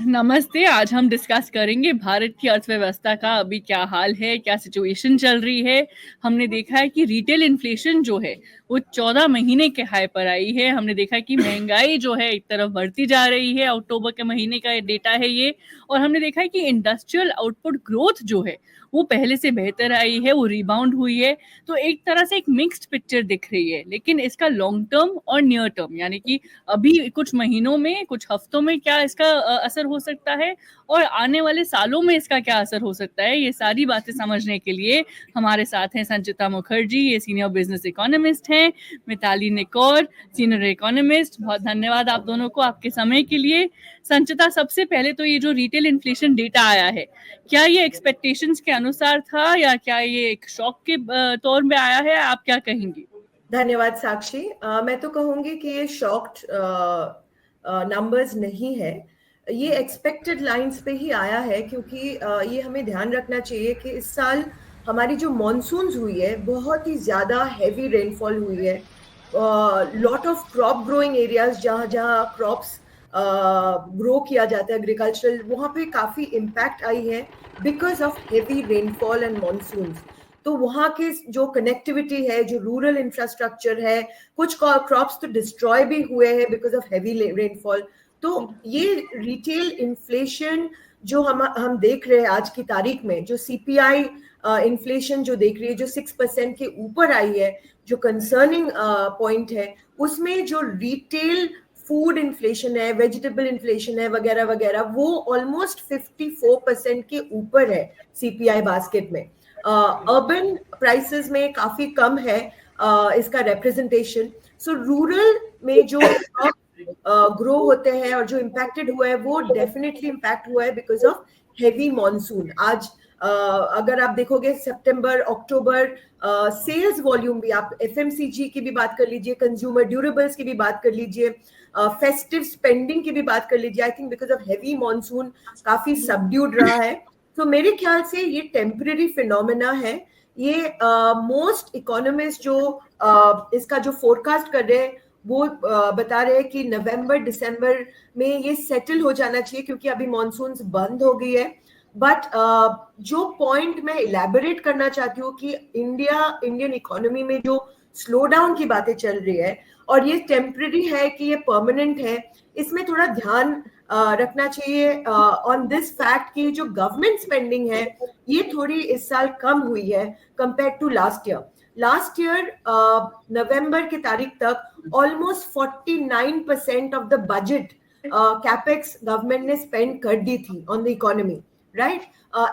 नमस्ते। आज हम डिस्कस करेंगे भारत की अर्थव्यवस्था का अभी क्या हाल है, क्या सिचुएशन चल रही है। हमने देखा है कि रिटेल इन्फ्लेशन जो है वो 14 महीने के हाई पर आई है। हमने देखा है कि महंगाई जो है एक तरफ बढ़ती जा रही है, अक्टूबर के महीने का डेटा है ये। और हमने देखा है कि इंडस्ट्रियल आउटपुट ग्रोथ जो है वो पहले से बेहतर आई है, वो रिबाउंड हुई है। तो एक तरह से एक मिक्स्ड पिक्चर दिख रही है, लेकिन इसका लॉन्ग टर्म और नियर टर्म यानी कि अभी कुछ महीनों में, कुछ हफ्तों में क्या इसका असर हो सकता है और आने वाले सालों में इसका क्या असर हो सकता है, ये सारी बातें समझने के लिए हमारे साथ हैं संचिता मुखर्जी, ये सीनियर बिजनेस इकोनॉमिस्ट हैं, मिताली निकोर, सीनियर इकोनॉमिस्ट। बहुत धन्यवाद आप दोनों को आपके समय के लिए। संचिता, सबसे पहले तो ये जो रिटेल इन्फ्लेशन डेटा आया है, क्या ये एक्सपेक्टेशंस के अनुसार था या क्या ये एक शॉक के तौर में आया है, आप क्या कहेंगी? धन्यवाद साक्षी। मैं तो कहूंगी कि ये शॉक्ड नंबर्स नहीं है, ये एक्सपेक्टेड लाइंस पे ही आया है, क्योंकि ये हमें ध्यान रखना चाहिए कि इस साल हमारी जो मॉनसून्स हुई है बहुत ही ज्यादा हैवी रेनफॉल हुई है। Lot of crop growing areas, जहाँ जहाँ क्रॉप्स ग्रो किया जाता है एग्रीकल्चरल, वहाँ पे काफी इम्पैक्ट आई है because of heavy rainfall and monsoons. तो वहाँ के जो कनेक्टिविटी है, जो रूरल इंफ्रास्ट्रक्चर है, कुछ क्रॉप्स तो डिस्ट्रॉय भी हुए हैं बिकॉज ऑफ हैवी रेनफॉल। तो ये रिटेल इन्फ्लेशन जो हम देख रहे हैं आज की तारीख में, जो सीपीआई इन्फ्लेशन जो देख रही है, जो 6% के ऊपर आई है, जो कंसर्निंग पॉइंट है, उसमें जो रिटेल फूड इन्फ्लेशन है, वेजिटेबल इन्फ्लेशन है वगैरह वगैरह, वो ऑलमोस्ट 54% के ऊपर है सीपीआई बास्केट में। अर्बन प्राइसेस में काफी कम है इसका रिप्रेजेंटेशन। सो रूरल में जो ग्रो होते हैं और जो इम्पैक्टेड हुआ है, वो डेफिनेटली इम्पैक्ट हुआ है बिकॉज ऑफ हेवी मॉनसून। आज अगर आप देखोगे सितंबर अक्टूबर सेल्स वॉल्यूम भी, आप एफएमसीजी की भी बात कर लीजिए, कंज्यूमर ड्यूरेबल्स की भी बात कर लीजिए, फेस्टिव स्पेंडिंग की भी बात कर लीजिए, I think because of heavy monsoon काफी सबड्यूड रहा है। तो मेरे ख्याल से ये टेम्पररी फिनोमेना है। ये मोस्ट इकोनॉमिस्ट जो इसका जो फोरकास्ट कर रहे हैं, वो बता रहे हैं कि नवंबर दिसंबर में ये सेटल हो जाना चाहिए, क्योंकि अभी मॉनसून बंद हो गई है। बट जो पॉइंट मैं इलेबोरेट करना चाहती हूँ कि इंडियन इकोनॉमी में जो स्लो डाउन की बातें चल रही है और ये टेम्पररी है कि ये परमानेंट है, इसमें थोड़ा ध्यान रखना चाहिए ऑन दिस फैक्ट कि जो गवर्नमेंट स्पेंडिंग है ये थोड़ी इस साल कम हुई है compare to last year. Last year नवंबर की तारीख तक almost 49% of the budget capex government ने स्पेंड कर दी थी ऑन द इकोनॉमी, राइट।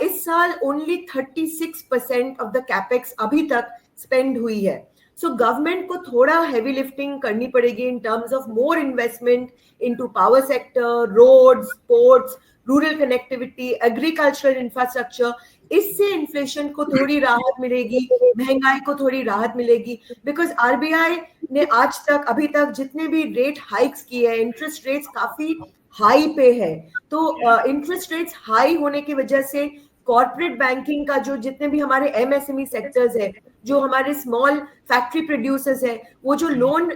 इस साल ओनली 36% ऑफ द कैपेक्स अभी तक स्पेंड हुई है। सो गवर्नमेंट को थोड़ा हेवी लिफ्टिंग करनी पड़ेगी in terms of more investment into power sector, roads, ports, rural connectivity, agricultural infrastructure. इससे इन्फ्लेशन को थोड़ी राहत मिलेगी, महंगाई को थोड़ी राहत मिलेगी। बिकॉज आरबीआई ने आज तक, अभी तक जितने भी रेट हाइक्स किए हैं, इंटरेस्ट रेट्स काफी हाई पे है। तो इंटरेस्ट रेट्स हाई होने की वजह से कॉर्पोरेट बैंकिंग का जो जितने भी हमारे एमएसएमई सेक्टर्स है, जो हमारे स्मॉल फैक्ट्री प्रोड्यूसर्स है, वो जो लोन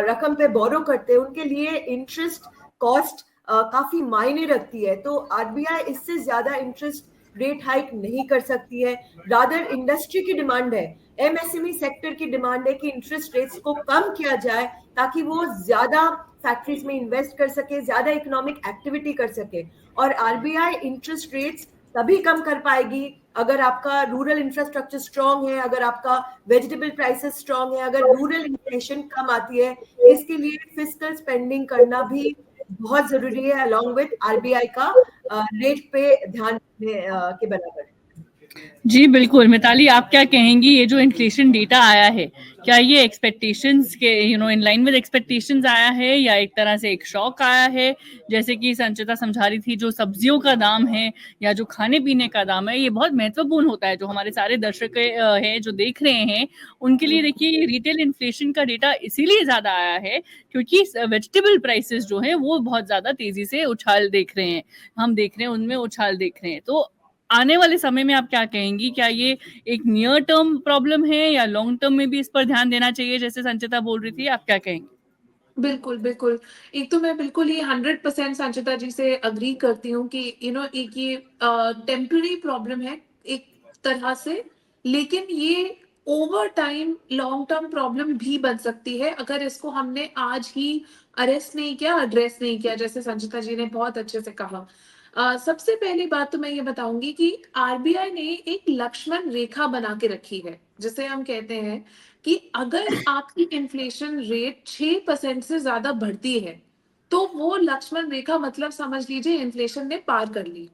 रकम पे बोरो करते हैं, उनके लिए इंटरेस्ट कॉस्ट काफी मायने रखती है। तो आरबीआई इससे ज्यादा इंटरेस्ट रेट हाइक नहीं कर सकती है। रादर इंडस्ट्री की डिमांड है, एमएसएमई सेक्टर की डिमांड है कि इंटरेस्ट रेट्स को कम किया जाए ताकि वो ज्यादा फैक्ट्रीज में इन्वेस्ट कर सके, ज्यादा इकोनॉमिक एक्टिविटी कर सके। और आरबीआई इंटरेस्ट रेट्स तभी कम कर पाएगी अगर आपका रूरल इंफ्रास्ट्रक्चर स्ट्रांग है, अगर आपका वेजिटेबल प्राइसेस स्ट्रांग है, अगर रूरल इन्फ्लेशन कम आती है। इसके लिए फिस्कल स्पेंडिंग करना भी बहुत जरूरी है, अलॉन्ग विद आरबीआई का रेट पे ध्यान रखने के बराबर। जी बिल्कुल। मिताली, आप क्या कहेंगी, ये जो इन्फ्लेशन डेटा आया है, क्या ये एक्सपेक्टेशंस के इन लाइन विद एक्सपेक्टेशंस आया है या एक तरह से एक शॉक आया है? जैसे कि संचिता समझा रही थी, जो सब्जियों का दाम है या जो खाने पीने का दाम है, ये बहुत महत्वपूर्ण होता है। जो हमारे सारे दर्शक हैं जो देख रहे हैं, उनके लिए देखिए रिटेल इन्फ्लेशन का डेटा इसीलिए ज्यादा आया है क्योंकि वेजिटेबल प्राइसेस जो है वो बहुत ज्यादा तेजी से उछाल देख रहे हैं, हम देख रहे हैं उनमें उछाल देख रहे हैं। तो आने वाले समय में आप क्या कहेंगी, क्या ये एक नियर टर्म प्रॉब्लम है या लॉन्ग टर्म में भी इस पर ध्यान देना चाहिए, जैसे संचिता बोल रही थी, आप क्या कहेंगी? बिल्कुल, बिल्कुल। एक तो मैं बिल्कुल ये 100% संचिता जी से एग्री करती हूँ कि एक ये टेम्पररी प्रॉब्लम है एक तरह से, लेकिन ये over time long term problem भी बन सकती है अगर इसको हमने आज ही अरेस्ट नहीं किया, एड्रेस नहीं किया, जैसे संचिता जी ने बहुत अच्छे से कहा। सबसे पहली बात तो मैं ये बताऊंगी कि आरबीआई ने एक लक्ष्मण रेखा बना के रखी है, जिसे हम कहते हैं कि अगर आपकी इन्फ्लेशन रेट 6% से ज्यादा बढ़ती है तो वो लक्ष्मण रेखा मतलब समझ लीजिए इन्फ्लेशन ने पार कर ली।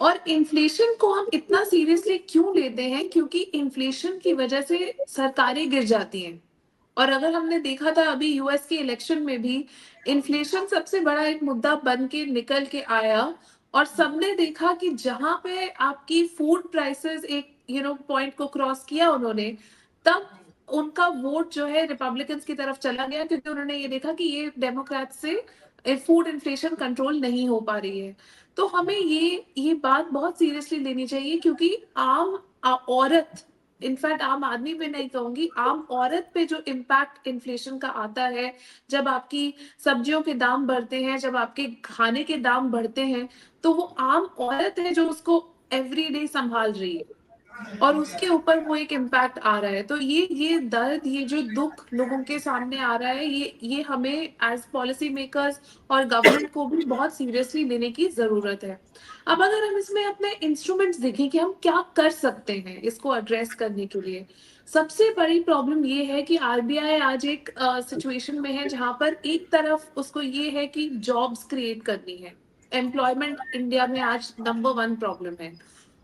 और इन्फ्लेशन को हम इतना सीरियसली क्यों लेते हैं, क्योंकि इन्फ्लेशन की वजह से सरकारें गिर जाती हैं। और अगर हमने देखा था अभी यूएस के इलेक्शन में भी इन्फ्लेशन सबसे बड़ा एक मुद्दा बन के निकल के आया, और सबने देखा कि जहां पे आपकी फूड प्राइसेस एक पॉइंट को क्रॉस किया उन्होंने, तब उनका वोट जो है रिपब्लिकन्स की तरफ चला गया, क्योंकि उन्होंने ये देखा कि ये डेमोक्रेट से फूड इन्फ्लेशन कंट्रोल नहीं हो पा रही है। तो हमें ये बात बहुत सीरियसली लेनी चाहिए, क्योंकि आम औरत, इनफैक्ट आम आदमी पे नहीं कहूंगी, आम औरत पे जो इम्पैक्ट इन्फ्लेशन का आता है, जब आपकी सब्जियों के दाम बढ़ते हैं, जब आपके खाने के दाम बढ़ते हैं, तो वो आम औरत है जो उसको एवरी डे संभाल रही है, और उसके ऊपर वो एक इम्पैक्ट आ रहा है। तो ये दर्द, ये जो दुख लोगों के सामने आ रहा है, ये हमें एज पॉलिसी मेकर्स और गवर्नमेंट को भी बहुत सीरियसली लेने की जरूरत है। अब अगर हम इसमें अपने इंस्ट्रूमेंट्स देखें कि हम क्या कर सकते हैं इसको एड्रेस करने के लिए, सबसे बड़ी प्रॉब्लम ये है कि आरबीआई आज एक सिचुएशन में है जहां पर एक तरफ उसको ये है कि जॉब्स क्रिएट करनी है, एम्प्लॉयमेंट इंडिया में आज नंबर 1 प्रॉब्लम है।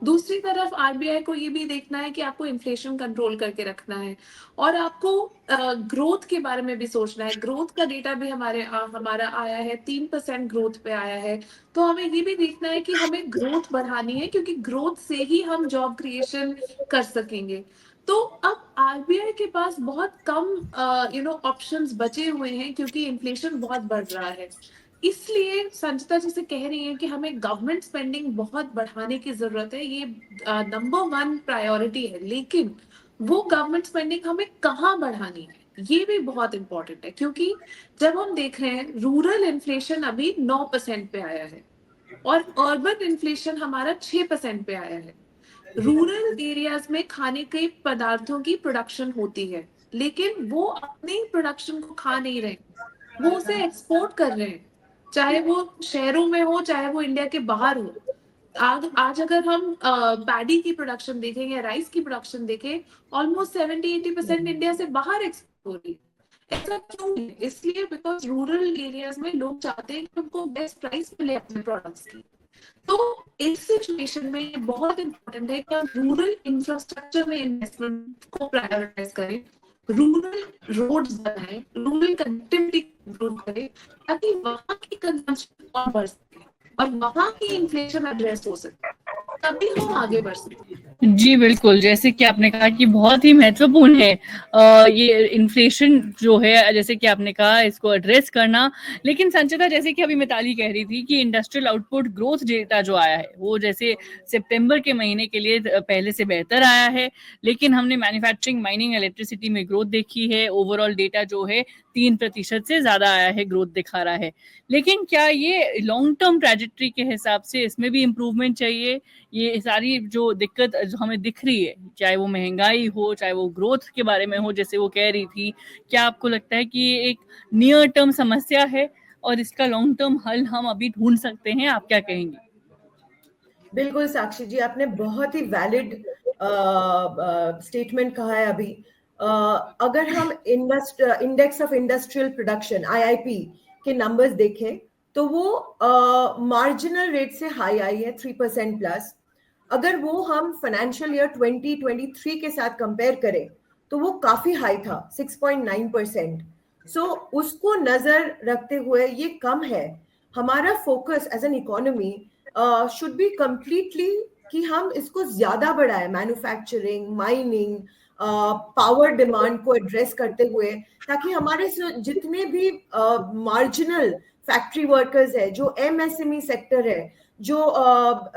दूसरी तरफ आरबीआई को ये भी देखना है कि आपको इन्फ्लेशन कंट्रोल करके रखना है, और आपको ग्रोथ के बारे में भी सोचना है। ग्रोथ का डेटा भी हमारा आया है, 3% ग्रोथ पे आया है। तो हमें ये भी देखना है कि हमें ग्रोथ बढ़ानी है, क्योंकि ग्रोथ से ही हम जॉब क्रिएशन कर सकेंगे। तो अब आरबीआई के पास बहुत कम ऑप्शंस बचे हुए हैं, क्योंकि इन्फ्लेशन बहुत बढ़ रहा है। इसलिए संचिता जी से कह रही है कि हमें गवर्नमेंट स्पेंडिंग बहुत बढ़ाने की जरूरत है, ये नंबर 1 प्रायोरिटी है। लेकिन वो गवर्नमेंट स्पेंडिंग हमें कहाँ बढ़ानी है, ये भी बहुत इंपॉर्टेंट है, क्योंकि जब हम देख रहे हैं रूरल इन्फ्लेशन अभी 9% पे आया है, और अर्बन इन्फ्लेशन हमारा 6% पे आया है। रूरल एरियाज में खाने के पदार्थों की प्रोडक्शन होती है, लेकिन वो अपने प्रोडक्शन को खा नहीं रहे, वो उसे एक्सपोर्ट कर रहे हैं, चाहे वो शहरों में हो, चाहे वो इंडिया के बाहर हो। आज अगर हम पैडी की प्रोडक्शन देखें या राइस की प्रोडक्शन देखें, ऑलमोस्ट 70-80% इंडिया से बाहर एक्सपोर्ट हो रही है। ऐसा क्यों है? इसलिए बिकॉज रूरल एरियाज में लोग चाहते हैं कि उनको बेस्ट प्राइस मिले अपने प्रोडक्ट्स की। तो इस सिचुएशन में ये बहुत इंपॉर्टेंट है कि हम रूरल इंफ्रास्ट्रक्चर में इन्वेस्टमेंट को प्रायोरिटाइज करें, रूरल रोड्स बनाएं, रूरल कनेक्टिविटी इंप्रूव करें, ताकि वहां की कंजम्पशन और बढ़ सके और वहां की इन्फ्लेशन एड्रेस हो सके, तभी हम आगे बढ़ सकते हैं। जी बिल्कुल, जैसे कि आपने कहा कि बहुत ही महत्वपूर्ण है ये इन्फ्लेशन जो है, जैसे कि आपने कहा इसको एड्रेस करना। लेकिन संचिता, जैसे कि अभी मिताली कह रही थी कि इंडस्ट्रियल आउटपुट ग्रोथ डेटा जो आया है वो जैसे सितंबर के महीने के लिए पहले से बेहतर आया है, लेकिन हमने मैन्युफैक्चरिंग, माइनिंग, इलेक्ट्रिसिटी में ग्रोथ देखी है। ओवरऑल डेटा जो है 3% से ज्यादा आया है, ग्रोथ दिखा रहा है। लेकिन क्या ये लॉन्ग टर्म ट्रेजेक्ट्री के हिसाब से इसमें भी इम्प्रूवमेंट चाहिए? ये सारी जो दिक्कत जो हमें दिख रही है, चाहे वो महंगाई हो, चाहे वो ग्रोथ के बारे में हो, जैसे वो कह रही थी, क्या आपको लगता है कि ये एक नियर टर्म समस्या है और इसका लॉन्ग टर्म हल हम अभी ढूंढ सकते हैं? आप क्या कहेंगे? बिल्कुल साक्षी जी, आपने बहुत ही वैलिड स्टेटमेंट कहा है अभी। अगर हम index of industrial production IIP के नंबर्स देखें तो वो मार्जिनल रेट से हाई आई है, 3% प्लस। अगर वो हम फाइनेंशियल ईयर 2023 के साथ कंपेयर करें तो वो काफी हाई था, 6.9%। सो उसको नजर रखते हुए ये कम है। हमारा focus as an economy should be completely कि हम इसको ज्यादा बढ़ाएं, मैन्युफैक्चरिंग, माइनिंग, पावर डिमांड को एड्रेस करते हुए, ताकि हमारे जितने भी मार्जिनल फैक्ट्री वर्कर्स है, जो MSME सेक्टर है, जो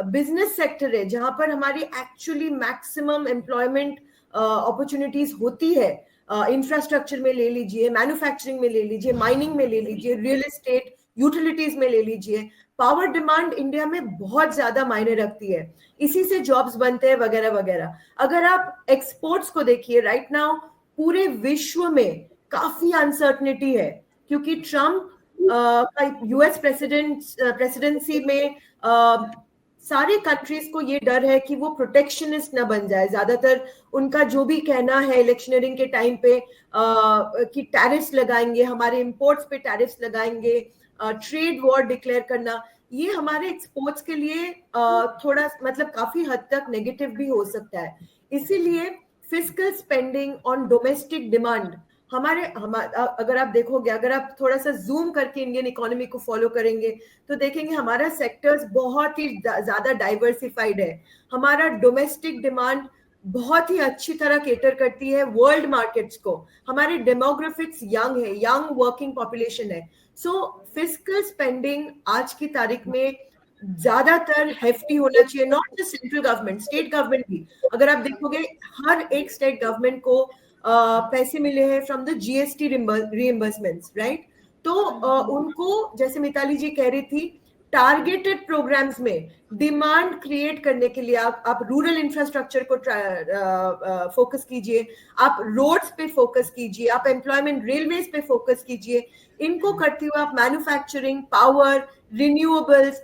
बिजनेस सेक्टर है, जहां पर हमारी एक्चुअली मैक्सिमम एम्प्लॉयमेंट अपॉर्चुनिटीज होती है, इंफ्रास्ट्रक्चर में ले लीजिए, मैन्युफैक्चरिंग में ले लीजिए, माइनिंग में ले लीजिए, रियल एस्टेट, यूटिलिटीज में ले लीजिए। पावर डिमांड इंडिया में बहुत ज्यादा मायने रखती है, इसी से जॉब्स बनते हैं वगैरह वगैरह। अगर आप एक्सपोर्ट्स को देखिए, राइट नाउ पूरे विश्व में काफी अनसर्टनिटी है, क्योंकि ट्रम्प यूएस प्रेसिडेंसी में सारे कंट्रीज को ये डर है कि वो प्रोटेक्शनिस्ट ना बन जाए। ज्यादातर उनका जो भी कहना है इलेक्शनरिंग के टाइम पे कि टैरिफ्स लगाएंगे, हमारे इंपोर्ट्स पे टैरिफ्स लगाएंगे, ट्रेड वॉर डिक्लेयर करना, ये हमारे एक्सपोर्ट्स के लिए थोड़ा मतलब काफी हद तक नेगेटिव भी हो सकता है। इसीलिए fiscal spending on domestic demand अगर आप देखोगे, अगर आप थोड़ा सा जूम करके इंडियन इकोनॉमी को फॉलो करेंगे तो देखेंगे हमारा सेक्टर्स बहुत ही ज्यादा डाइवर्सिफाइड है। हमारा डोमेस्टिक डिमांड बहुत ही अच्छी तरह केटर करती है वर्ल्ड मार्केट्स को। हमारे डेमोग्राफिक्स यंग है, यंग वर्किंग पॉपुलेशन है। सो फिस्कल स्पेंडिंग आज की तारीख में ज्यादातर हेफ्टी होना चाहिए, not just central government, state government भी। अगर आप देखोगे हर एक स्टेट गवर्नमेंट को पैसे मिले हैं फ्रॉम द जीएसटी रीइंबर्समेंट्स, राइट? तो उनको, जैसे मिताली जी कह रही थी, टारगेटेड प्रोग्राम्स में डिमांड क्रिएट करने के लिए आप रूरल इंफ्रास्ट्रक्चर को फोकस कीजिए, आप रोड्स पे फोकस कीजिए, आप एम्प्लॉयमेंट रेलवेज पे फोकस कीजिए। इनको करते हुए आप manufacturing, power, renewables,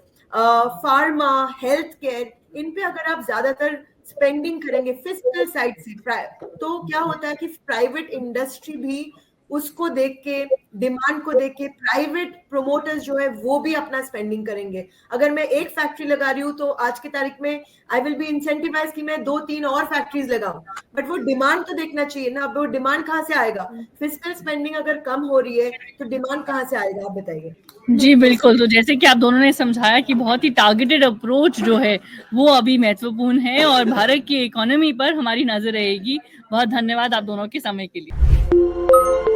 pharma, health care, इन पे अगर आप ज्यादातर स्पेंडिंग करेंगे फिस्कल साइड से, तो क्या होता है कि प्राइवेट इंडस्ट्री भी उसको देख के, डिमांड को देख के, प्राइवेट प्रोमोटर्स जो है वो भी अपना स्पेंडिंग करेंगे। अगर मैं एक फैक्ट्री लगा रही हूँ तो आज की तारीख में आई विल बी इंसेंटिवाइज कि मैं 2-3 और फैक्ट्रीज लगाऊं, बट वो डिमांड तो देखना चाहिए ना। अब वो डिमांड कहाँ से आएगा? फिस्कल स्पेंडिंग अगर कम हो रही है तो डिमांड कहाँ से आएगा, आप बताइए। जी बिल्कुल, तो जैसे कि आप दोनों ने समझाया कि बहुत ही टारगेटेड अप्रोच जो है वो अभी महत्वपूर्ण है और भारत की इकोनॉमी पर हमारी नजर रहेगी। बहुत धन्यवाद आप दोनों के समय के लिए।